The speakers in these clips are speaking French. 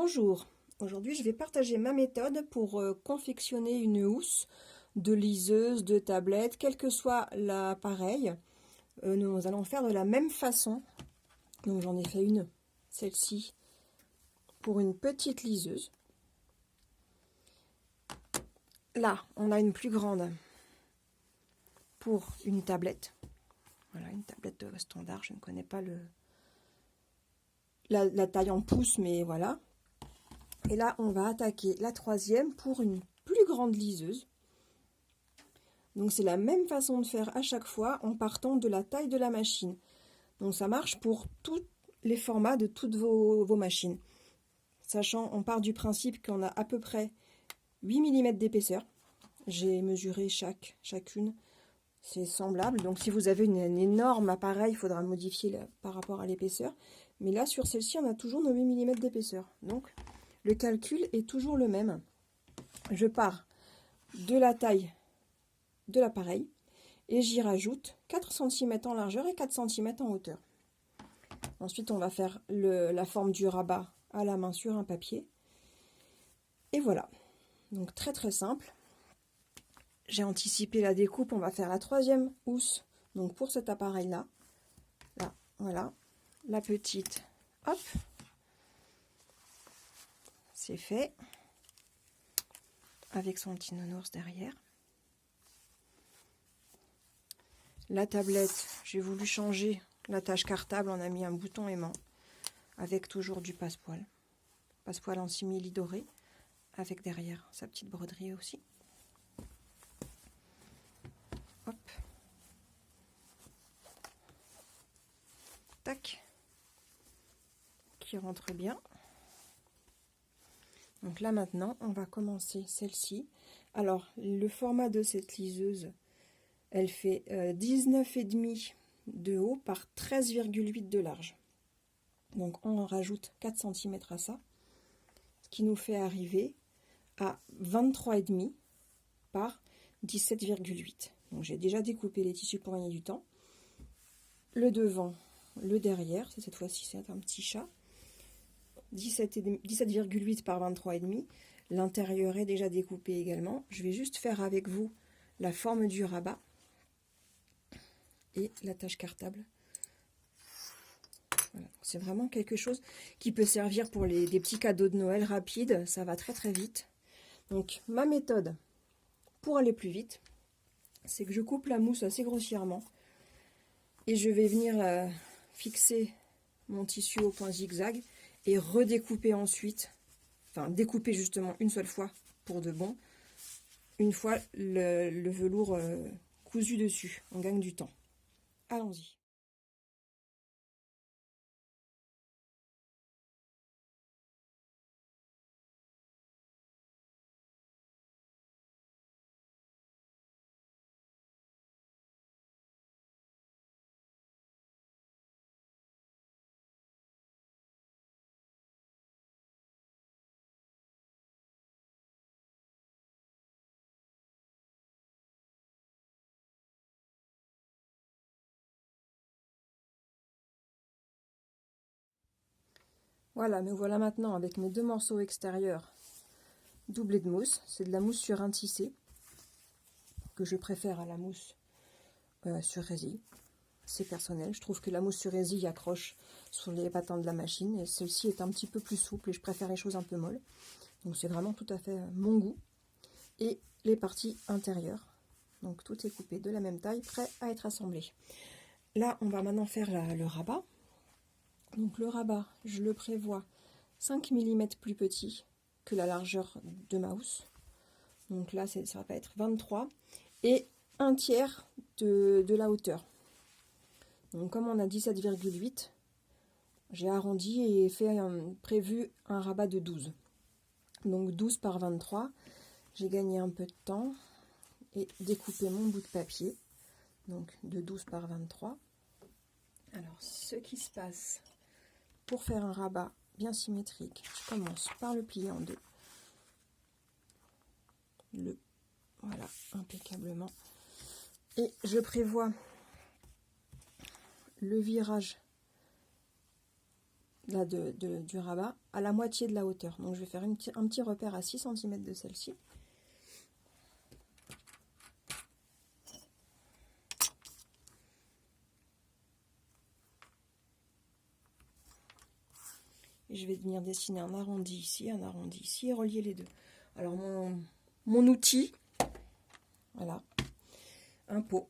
Bonjour, aujourd'hui je vais partager ma méthode pour confectionner une housse de liseuse, de tablette, quel que soit l'appareil. Nous allons faire de la même façon. Donc j'en ai fait une, celle-ci, pour une petite liseuse. Là, on a une plus grande pour une tablette. Voilà, une tablette standard, je ne connais pas la taille en pouces, mais voilà. Et là, on va attaquer la troisième pour une plus grande liseuse. Donc c'est la même façon de faire à chaque fois en partant de la taille de la machine. Donc ça marche pour tous les formats de toutes vos machines. Sachant, on part du principe qu'on a à peu près 8 mm d'épaisseur. J'ai mesuré chacune. C'est semblable. Donc si vous avez un énorme appareil, il faudra modifier par rapport à l'épaisseur. Mais là, sur celle-ci, on a toujours nos 8 mm d'épaisseur. Donc le calcul est toujours le même. Je pars de la taille de l'appareil et j'y rajoute 4 cm en largeur et 4 cm en hauteur. Ensuite, on va faire la forme du rabat à la main sur un papier. Et voilà. Donc très très simple. J'ai anticipé la découpe. On va faire la troisième housse. Donc pour cet appareil-là. Là, voilà. La petite. Hop. C'est fait. Avec son petit nounours derrière. La tablette, j'ai voulu changer l'attache cartable. On a mis un bouton aimant. Avec toujours du passepoil. Passepoil en simili doré. Avec derrière sa petite broderie aussi. Hop. Tac. Qui rentre bien. Donc là maintenant, on va commencer celle-ci. Alors, le format de cette liseuse, elle fait 19,5 de haut par 13,8 de large. Donc on en rajoute 4 cm à ça, ce qui nous fait arriver à 23,5 par 17,8. Donc j'ai déjà découpé les tissus pour gagner du temps. Le devant, le derrière, cette fois-ci c'est un petit chat. 17,8 par 23,5. L'intérieur est déjà découpé également. Je vais juste faire avec vous la forme du rabat et l'attache cartable. Voilà. C'est vraiment quelque chose qui peut servir pour des petits cadeaux de Noël rapides. Ça va très très vite. Donc ma méthode pour aller plus vite, c'est que je coupe la mousse assez grossièrement et je vais venir fixer mon tissu au point zigzag et redécouper ensuite, enfin découper justement une seule fois pour de bon, une fois le velours cousu dessus. On gagne du temps. Allons-y. Voilà, me voilà maintenant avec mes deux morceaux extérieurs doublés de mousse. C'est de la mousse sur un tissé, que je préfère à la mousse sur résille. C'est personnel, je trouve que la mousse sur résille accroche sur les battants de la machine, et celle-ci est un petit peu plus souple, et je préfère les choses un peu molles. Donc c'est vraiment tout à fait mon goût. Et les parties intérieures, donc tout est coupé de la même taille, prêt à être assemblé. Là, on va maintenant faire le rabat. Donc le rabat, je le prévois 5 mm plus petit que la largeur de ma housse. Donc là, ça va être 23 et un tiers de la hauteur. Donc comme on a 17,8, j'ai arrondi et prévu un rabat de 12. Donc 12 par 23, j'ai gagné un peu de temps et découpé mon bout de papier. Donc de 12 par 23. Alors ce qui se passe pour faire un rabat bien symétrique, je commence par le plier en deux. Voilà, impeccablement. Et je prévois le virage là, du rabat à la moitié de la hauteur. Donc je vais faire un petit repère à 6 cm de celle-ci. Et je vais venir dessiner un arrondi ici et relier les deux. Alors mon outil, voilà, un pot.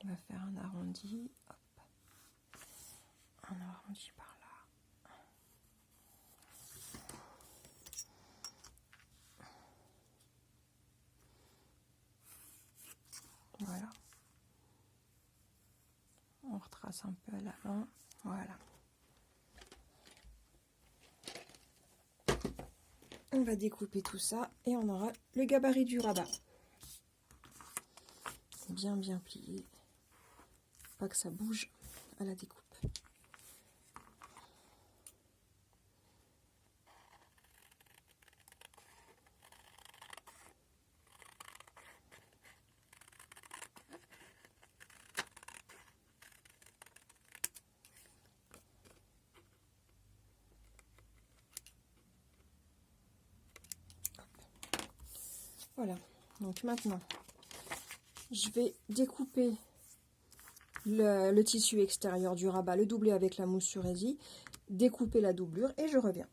On va faire un arrondi, hop, un arrondi par là. Voilà. On retrace un peu à l'avant, voilà. On va découper tout ça et on aura le gabarit du rabat. Bien plié, pas que ça bouge à la découpe. Voilà, donc maintenant, je vais découper le tissu extérieur du rabat, le doubler avec la mousse sur rési, découper la doublure et je reviens.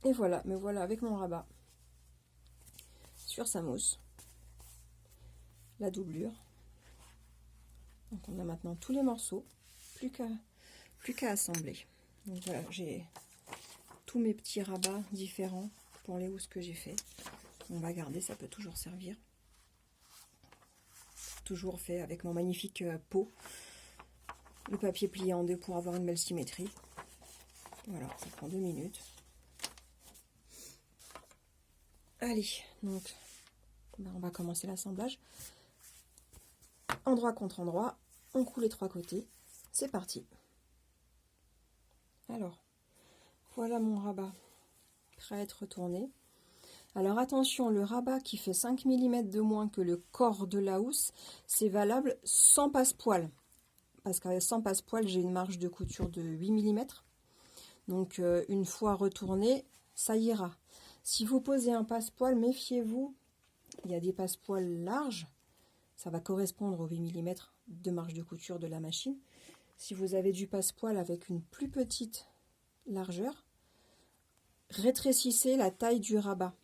Et voilà, me voilà avec mon rabat sur sa mousse, la doublure. Donc on a maintenant tous les morceaux, plus qu'à assembler. Donc voilà, j'ai tous mes petits rabats différents pour les housses que j'ai fait. On va garder, ça peut toujours servir. Toujours fait avec mon magnifique pot. Le papier plié en deux pour avoir une belle symétrie. Voilà, ça prend 2 minutes. Allez, donc on va commencer l'assemblage. Endroit contre endroit, on coud les 3 côtés. C'est parti. Alors, voilà mon rabat prêt à être retourné. Alors attention, le rabat qui fait 5 mm de moins que le corps de la housse, c'est valable sans passepoil. Parce que sans passepoil, j'ai une marge de couture de 8 mm. Donc une fois retourné, ça ira. Si vous posez un passepoil, méfiez-vous. Il y a des passepoils larges. Ça va correspondre aux 8 mm de marge de couture de la machine. Si vous avez du passepoil avec une plus petite largeur, rétrécissez la taille du rabat.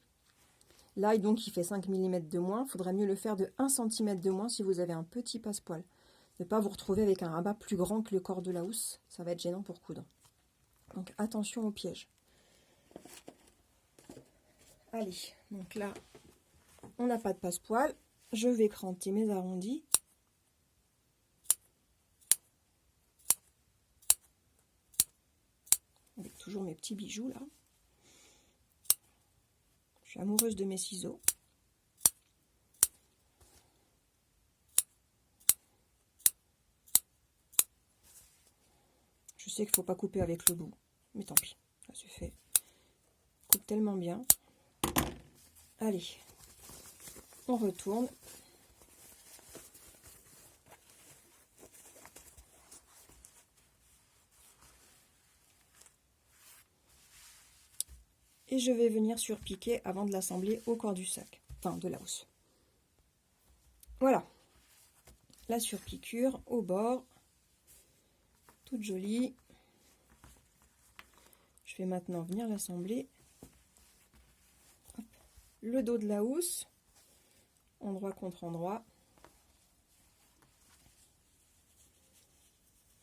Là, donc, il fait 5 mm de moins. Il faudra mieux le faire de 1 cm de moins si vous avez un petit passepoil. Ne pas vous retrouver avec un rabat plus grand que le corps de la housse. Ça va être gênant pour coudre. Donc, attention au piège. Allez, donc là, on n'a pas de passepoil. Je vais cranter mes arrondis. Avec toujours mes petits bijoux, là. Je suis amoureuse de mes ciseaux. Je sais qu'il ne faut pas couper avec le bout, mais tant pis, ça se fait. Coupe tellement bien. Allez, on retourne. Et je vais venir surpiquer avant de l'assembler au corps du sac, enfin de la housse. Voilà, la surpiqûre au bord, toute jolie. Je vais maintenant venir l'assembler. Le dos de la housse, endroit contre endroit.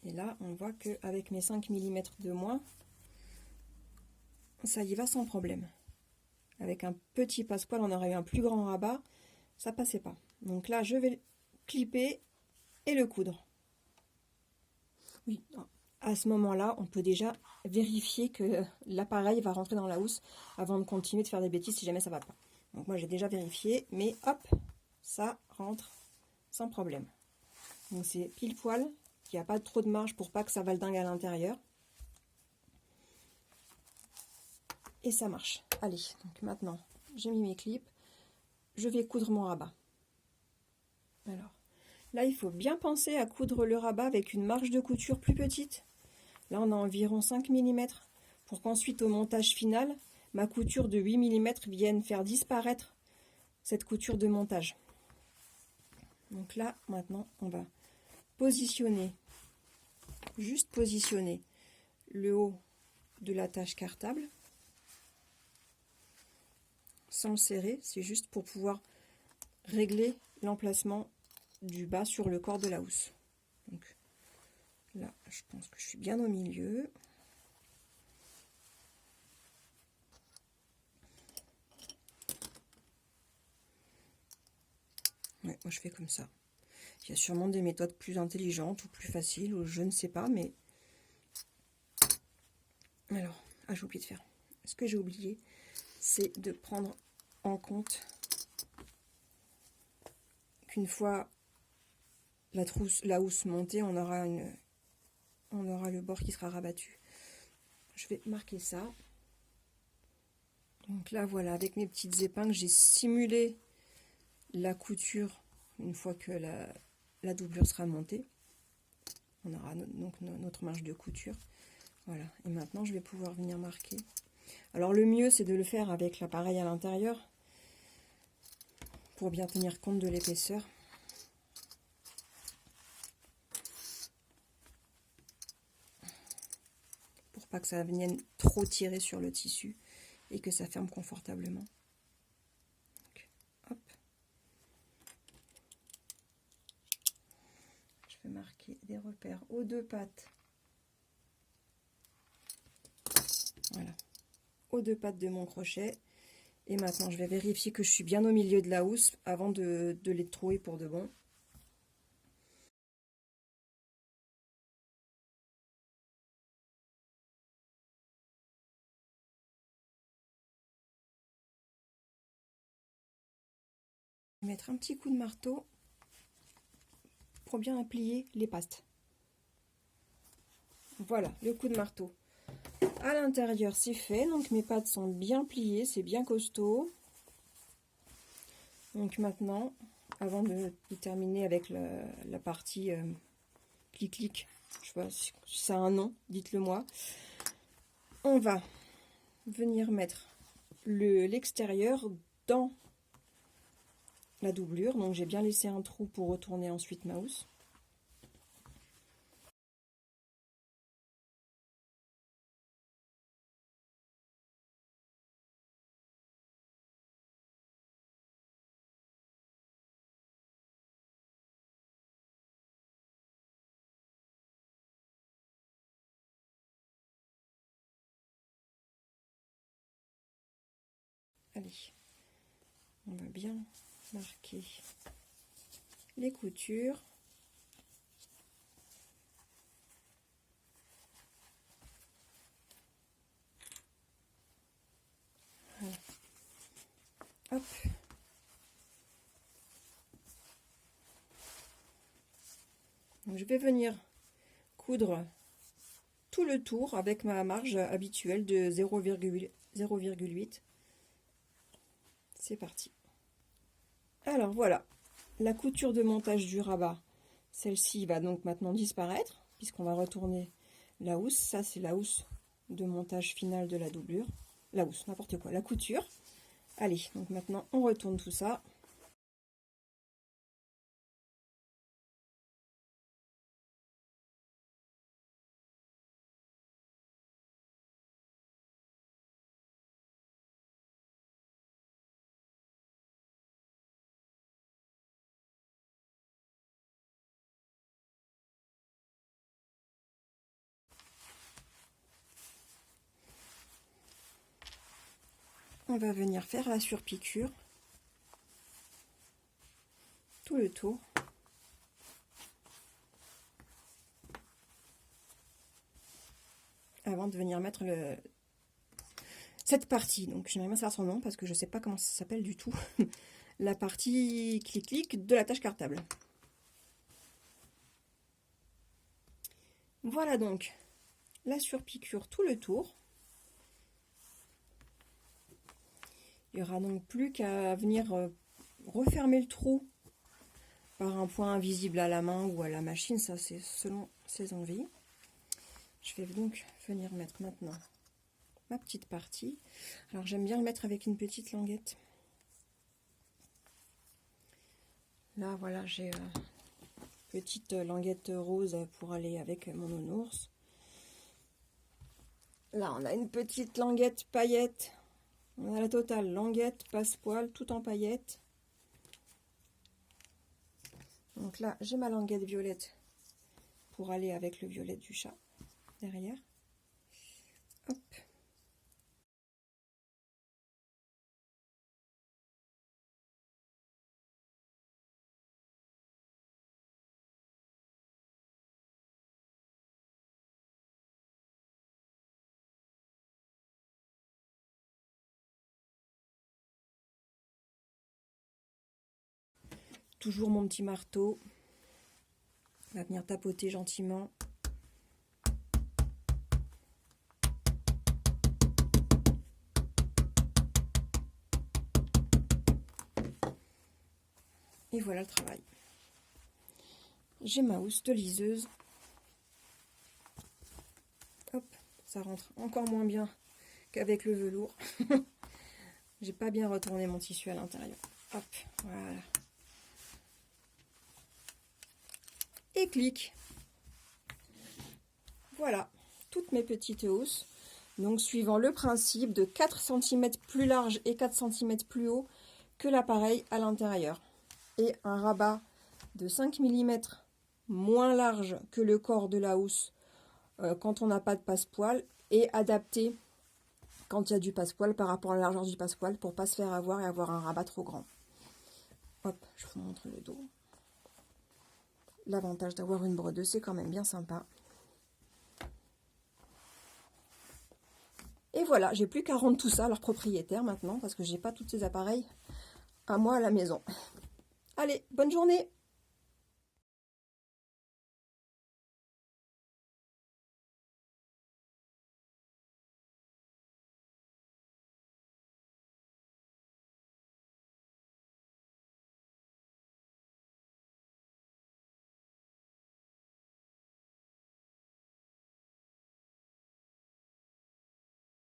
Et là, on voit qu'avec mes 5 mm de moins, ça y va sans problème. Avec un petit passepoil, on aurait eu un plus grand rabat, ça passait pas. Donc là, je vais clipper et le coudre. Oui, à ce moment-là, on peut déjà vérifier que l'appareil va rentrer dans la housse avant de continuer de faire des bêtises si jamais ça va pas. Donc moi, j'ai déjà vérifié, mais hop, ça rentre sans problème. Donc c'est pile poil, il n'y a pas trop de marge pour pas que ça valdingue à l'intérieur. Et ça marche. Allez, donc maintenant, j'ai mis mes clips. Je vais coudre mon rabat. Alors, là, il faut bien penser à coudre le rabat avec une marge de couture plus petite. Là, on a environ 5 mm pour qu'ensuite, au montage final, ma couture de 8 mm vienne faire disparaître cette couture de montage. Donc là, maintenant, on va positionner, juste positionner le haut de l'attache cartable sans le serrer. C'est juste pour pouvoir régler l'emplacement du bas sur le corps de la housse. Donc là, je pense que je suis bien au milieu. Ouais, moi je fais comme ça. Il y a sûrement des méthodes plus intelligentes ou plus faciles, ou je ne sais pas, mais... Alors, j'ai oublié de faire. Ce que j'ai oublié, c'est de prendre en compte qu'une fois la housse montée, on aura le bord qui sera rabattu. Je vais marquer ça. Donc là, voilà, avec mes petites épingles, j'ai simulé la couture une fois que la doublure sera montée. On aura donc notre marge de couture. Voilà, et maintenant je vais pouvoir venir marquer. Alors le mieux, c'est de le faire avec l'appareil à l'intérieur pour bien tenir compte de l'épaisseur. Pour pas que ça vienne trop tirer sur le tissu et que ça ferme confortablement. Donc, hop. Je vais marquer des repères aux deux pattes. Voilà, aux deux pattes de mon crochet. Et maintenant, je vais vérifier que je suis bien au milieu de la housse avant de les trouer pour de bon. Mettre un petit coup de marteau pour bien plier les pastes. Voilà, le coup de marteau. À l'intérieur, c'est fait. Donc mes pattes sont bien pliées, c'est bien costaud. Donc maintenant, avant de terminer avec la partie clic-clic, je sais pas si ça a un nom, dites-le moi. On va venir mettre l'extérieur dans la doublure. Donc j'ai bien laissé un trou pour retourner ensuite ma housse. Allez, on va bien marquer les coutures. Voilà. Hop. Donc, je vais venir coudre tout le tour avec ma marge habituelle de 0,8. C'est parti. Alors voilà, la couture de montage du rabat, celle-ci va donc maintenant disparaître puisqu'on va retourner la housse. Ça, c'est la housse de montage final de la doublure. La housse, n'importe quoi, la couture. Allez, donc maintenant on retourne tout ça. On va venir faire la surpiqûre tout le tour. Avant de venir mettre cette partie. Donc j'aimerais bien savoir son nom parce que je ne sais pas comment ça s'appelle du tout. La partie clic-clic de la tâche cartable. Voilà donc la surpiqûre tout le tour. Il n'y aura donc plus qu'à venir refermer le trou par un point invisible à la main ou à la machine, ça c'est selon ses envies. Je vais donc venir mettre maintenant ma petite partie. Alors j'aime bien le mettre avec une petite languette. Là voilà, j'ai petite languette rose pour aller avec mon nounours. Là on a une petite languette paillette. On a la totale, languette, passepoil, tout en paillettes. Donc là j'ai ma languette violette pour aller avec le violet du chat derrière. Hop. Toujours mon petit marteau. On va venir tapoter gentiment. Et voilà le travail. J'ai ma housse de liseuse. Hop, ça rentre encore moins bien qu'avec le velours. J'ai pas bien retourné mon tissu à l'intérieur. Hop, voilà. Et clic. Voilà, toutes mes petites housses. Donc suivant le principe de 4 cm plus large et 4 cm plus haut que l'appareil à l'intérieur. Et un rabat de 5 mm moins large que le corps de la housse quand on n'a pas de passepoil, et adapté quand il y a du passepoil par rapport à la largeur du passepoil pour pas se faire avoir et avoir un rabat trop grand. Hop, je vous montre le dos. L'avantage d'avoir une brodeuse, c'est quand même bien sympa. Et voilà, j'ai plus qu'à rendre tout ça à leur propriétaire maintenant, parce que j'ai pas tous ces appareils à moi à la maison. Allez, bonne journée!